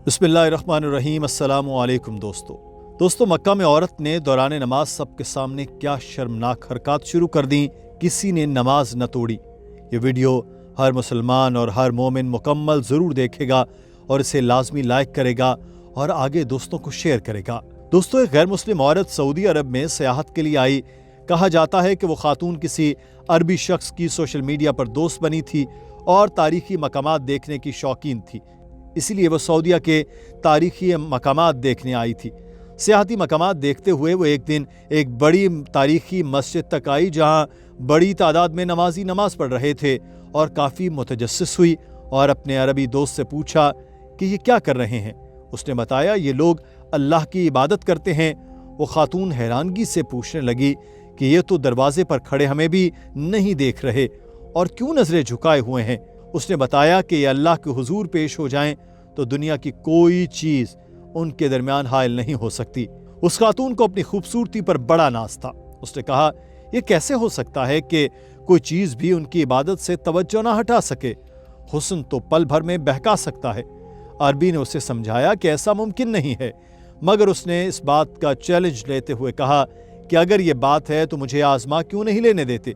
बिस्मिल्लाहिर्रहमानिर्रहीम। अस्सलामु अलैकुम दोस्तों, मक्का में औरत ने दौरान नमाज सबके सामने क्या शर्मनाक हरकत शुरू कर दी। किसी ने नमाज न तोड़ी। ये वीडियो हर मुसलमान और हर मोमिन मुकम्मल ज़रूर देखेगा और इसे लाजमी लाइक करेगा और आगे दोस्तों को शेयर करेगा। दोस्तों, एक गैर मुस्लिम औरत सऊदी अरब में सियाहत के लिए आई। कहा जाता है कि वो खातून किसी अरबी शख्स की सोशल मीडिया पर दोस्त बनी थी और तारीखी मकामात देखने की शौकीन थी, इसीलिए वो सऊदीया के तारीखी मकामात देखने आई थी। सियाहती मकामात देखते हुए वो एक दिन एक बड़ी तारीखी मस्जिद तक आई जहां बड़ी तादाद में नमाजी नमाज पढ़ रहे थे और काफ़ी मुतजस्सिस हुई और अपने अरबी दोस्त से पूछा कि ये क्या कर रहे हैं। उसने बताया ये लोग अल्लाह की इबादत करते हैं। वो खातून हैरानगी से पूछने लगी कि ये तो दरवाजे पर खड़े हमें भी नहीं देख रहे और क्यों नजरें झुकाए हुए हैं। उसने बताया कि ये अल्लाह के हुजूर पेश हो जाएं तो दुनिया की कोई चीज़ उनके दरमियान हायल नहीं हो सकती। उस खातून को अपनी खूबसूरती पर बड़ा नाज था। उसने कहा यह कैसे हो सकता है कि कोई चीज़ भी उनकी इबादत से तवज्जो ना हटा सके। हुस्न तो पल भर में बहका सकता है। अरबी ने उसे समझाया कि ऐसा मुमकिन नहीं है, मगर उसने इस बात का चैलेंज लेते हुए कहा कि अगर ये बात है तो मुझे आजमा क्यों नहीं लेने देते।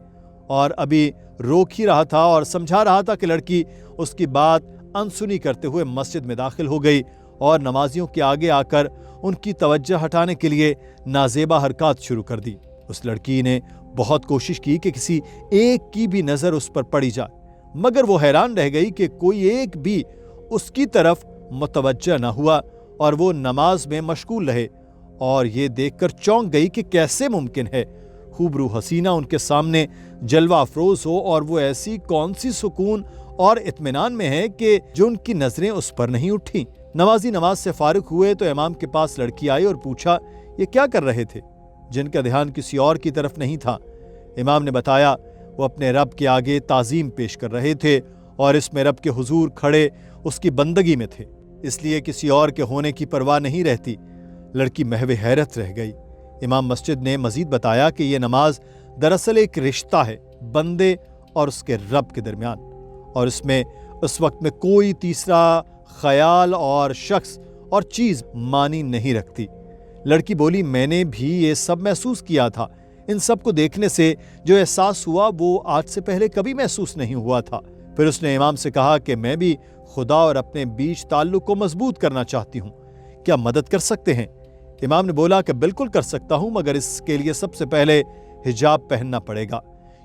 और अभी रोक ही रहा था और समझा रहा था कि लड़की उसकी बात अनसुनी करते हुए मस्जिद में दाखिल हो गई और नमाजियों के आगे आकर उनकी तवज्जो हटाने के लिए नाजेबा हरकत शुरू कर दी। उस लड़की ने बहुत कोशिश की कि किसी एक की भी नज़र उस पर पड़ी जाए, मगर वो हैरान रह गई कि कोई एक भी उसकी तरफ मुतवज्जह न हुआ और वो नमाज में मशगूल रहे। और ये देखकर चौंक गई कि कैसे मुमकिन है खूबरू हसीना उनके सामने जलवा अफरोज हो और वो ऐसी कौन सी सुकून और इत्मीनान में है कि जो उनकी नजरें उस पर नहीं उठी। नमाजी नमाज से फारिग हुए तो इमाम के पास लड़की आई और पूछा ये क्या कर रहे थे, जिनका ध्यान किसी और की तरफ नहीं था। इमाम ने बताया वो अपने रब के आगे ताजीम पेश कर रहे थे और इसमें रब के हुजूर खड़े उसकी बंदगी में थे, इसलिए किसी और के होने की परवाह नहीं रहती। लड़की महवे हैरत रह गई। इमाम मस्जिद ने मजीद बताया कि यह नमाज दरअसल एक रिश्ता है बंदे और उसके रब के दरमियान, और इसमें उस वक्त में कोई तीसरा ख्याल और शख्स और चीज़ मानी नहीं रखती। लड़की बोली मैंने भी ये सब महसूस किया था। इन सब को देखने से जो एहसास हुआ वो आज से पहले कभी महसूस नहीं हुआ था। फिर उसने इमाम से कहा कि मैं भी खुदा और अपने बीच ताल्लुक को मजबूत करना चाहती हूँ, क्या मदद कर सकते हैं। इमाम ने बोला कि बिल्कुल कर सकता हूँ, मगर इसके लिए सबसे पहले हिजाब पहनना पड़ेगा,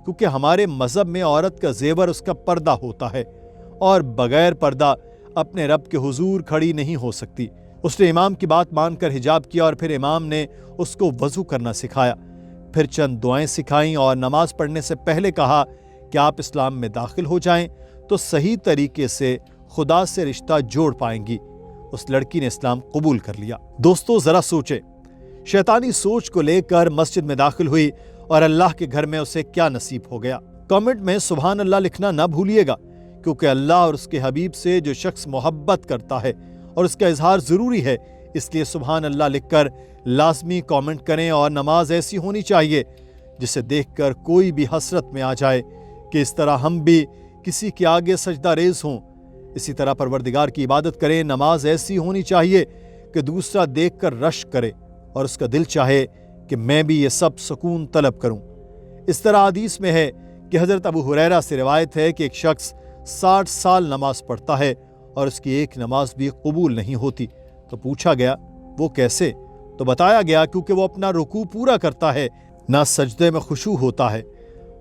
क्योंकि हमारे मज़हब में औरत का जेवर उसका पर्दा होता है और बगैर पर्दा अपने रब के हुजूर खड़ी नहीं हो सकती। उसने इमाम की बात मानकर हिजाब किया और फिर इमाम ने उसको वज़ू करना सिखाया, फिर चंद दुआएं सिखाईं और नमाज पढ़ने से पहले कहा कि आप इस्लाम में दाखिल हो जाएं तो सही तरीके से खुदा से रिश्ता जोड़ पाएंगी। उस लड़की ने इस्लाम कबूल कर लिया। दोस्तों, जरा सोचे, शैतानी सोच को लेकर मस्जिद में दाखिल हुई और अल्लाह के घर में उसे क्या नसीब हो गया। कमेंट में सुभान अल्लाह लिखना ना भूलिएगा, क्योंकि अल्लाह और उसके हबीब से जो शख्स मोहब्बत करता है और उसका इजहार ज़रूरी है, इसलिए सुभान अल्लाह लिखकर लाजमी कमेंट करें। और नमाज ऐसी होनी चाहिए जिसे देखकर कोई भी हसरत में आ जाए कि इस तरह हम भी किसी के आगे सजदा रेज़ हों। इसी तरह परवरदिगार की इबादत करें। नमाज ऐसी होनी चाहिए कि दूसरा देखकर रश्क करे और उसका दिल चाहे कि मैं भी ये सब सुकून तलब करूं। इस तरह हदीस में है कि हज़रत अबू हुरैरा से रिवायत है कि एक शख्स 60 साल नमाज पढ़ता है और उसकी एक नमाज भी कबूल नहीं होती। तो पूछा गया वो कैसे, तो बताया गया क्योंकि वो अपना रुकू पूरा करता है, ना सजदे में खुशू होता है।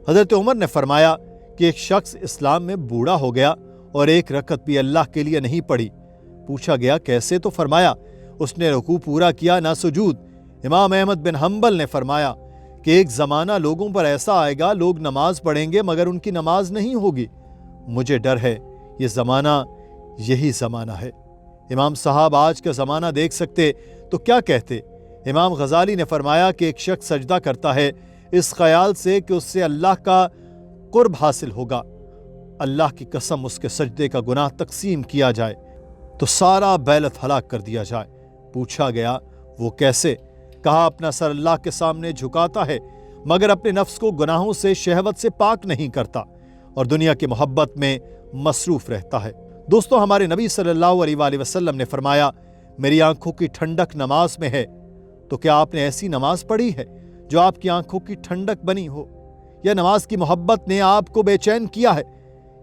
हज़रत उमर ने फरमाया कि एक शख्स इस्लाम में बूढ़ा हो गया और एक रकत भी अल्लाह के लिए नहीं पढ़ी। पूछा गया कैसे, तो फरमाया उसने रुकू पूरा किया ना सुजूद। इमाम अहमद बिन हम्बल ने फरमाया कि एक ज़माना लोगों पर ऐसा आएगा, लोग नमाज पढ़ेंगे मगर उनकी नमाज नहीं होगी। मुझे डर है ये ज़माना यही ज़माना है। इमाम साहब आज का ज़माना देख सकते तो क्या कहते। इमाम गजाली ने फरमाया कि एक शख्स सजदा करता है इस ख्याल से कि उससे अल्लाह का कुर्ब हासिल होगा। अल्लाह की कसम उसके सजदे का गुनाह तकसीम किया जाए तो सारा बैलत हलाक कर दिया जाए। पूछा गया वो कैसे, कहा अपना सर अल्लाह के सामने झुकाता है मगर अपने नफ्स को गुनाहों से शहवत से पाक नहीं करता और दुनिया की मोहब्बत में मसरूफ रहता है। दोस्तों, हमारे नबी सल्लल्लाहु अलैहि वसल्लम ने फरमाया, मेरी आंखों की ठंडक नमाज में है। तो क्या आपने ऐसी नमाज पढ़ी है जो आपकी आंखों की ठंडक बनी हो? या नमाज की मोहब्बत ने आपको बेचैन किया है?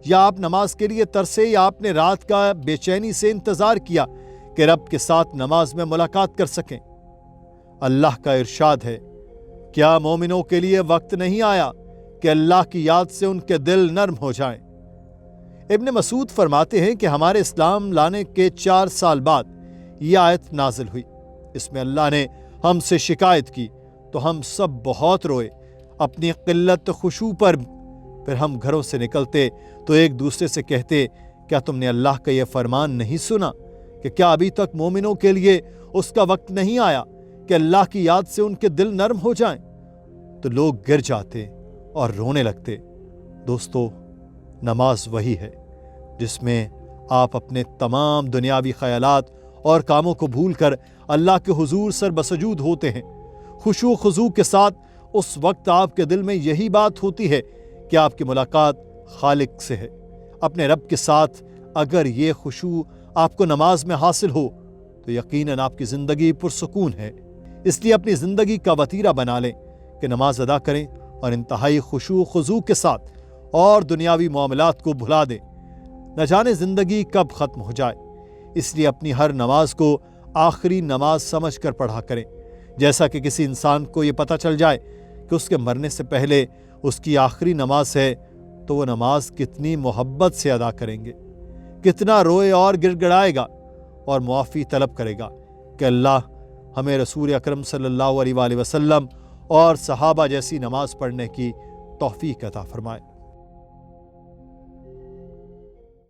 या आप नमाज के लिए तरसे, या आपने रात का बेचैनी से इंतजार किया कि रब के साथ नमाज में मुलाकात कर सकें? अल्लाह का इरशाद है, क्या मोमिनों के लिए वक्त नहीं आया कि अल्लाह की याद से उनके दिल नर्म हो जाएं? इब्न मसूद फरमाते हैं कि हमारे इस्लाम लाने के 4 साल बाद यह आयत नाजिल हुई। इसमें अल्लाह ने हमसे शिकायत की तो हम सब बहुत रोए अपनी किल्लत खुशू पर। फिर हम घरों से निकलते तो एक दूसरे से कहते, क्या तुमने अल्लाह का यह फरमान नहीं सुना कि क्या अभी तक मोमिनों के लिए उसका वक्त नहीं आया कि अल्लाह की याद से उनके दिल नर्म हो जाएं? तो लोग गिर जाते और रोने लगते। दोस्तों, नमाज वही है जिसमें आप अपने तमाम दुनियावी ख्यालात और कामों को भूलकर अल्लाह के हुजूर सर बसजूद होते हैं। खुशू खुजू के साथ उस वक्त आपके दिल में यही बात होती है कि आपकी मुलाकात खालिक से है, अपने रब के साथ। अगर ये खुशू आपको नमाज में हासिल हो तो यकीनन आपकी ज़िंदगी पुरसुकून है। इसलिए अपनी ज़िंदगी का वतीरा बना लें कि नमाज अदा करें और इंतहाई खुशू खुजू के साथ और दुनियावी मामलात को भुला दें। न जाने ज़िंदगी कब ख़त्म हो जाए, इसलिए अपनी हर नमाज को आखिरी नमाज समझ कर पढ़ा करें। जैसा कि किसी इंसान को ये पता चल जाए कि उसके मरने से पहले उसकी आखिरी नमाज है, तो वो नमाज कितनी मोहब्बत से अदा करेंगे, कितना रोए और गिड़गिड़ाएगा और मुआफ़ी तलब करेगा कि अल्लाह हमें रसूल अकरम सल्लल्लाहु अलैहि वसल्लम और सहाबा जैसी नमाज पढ़ने की तौफीक अता फरमाए।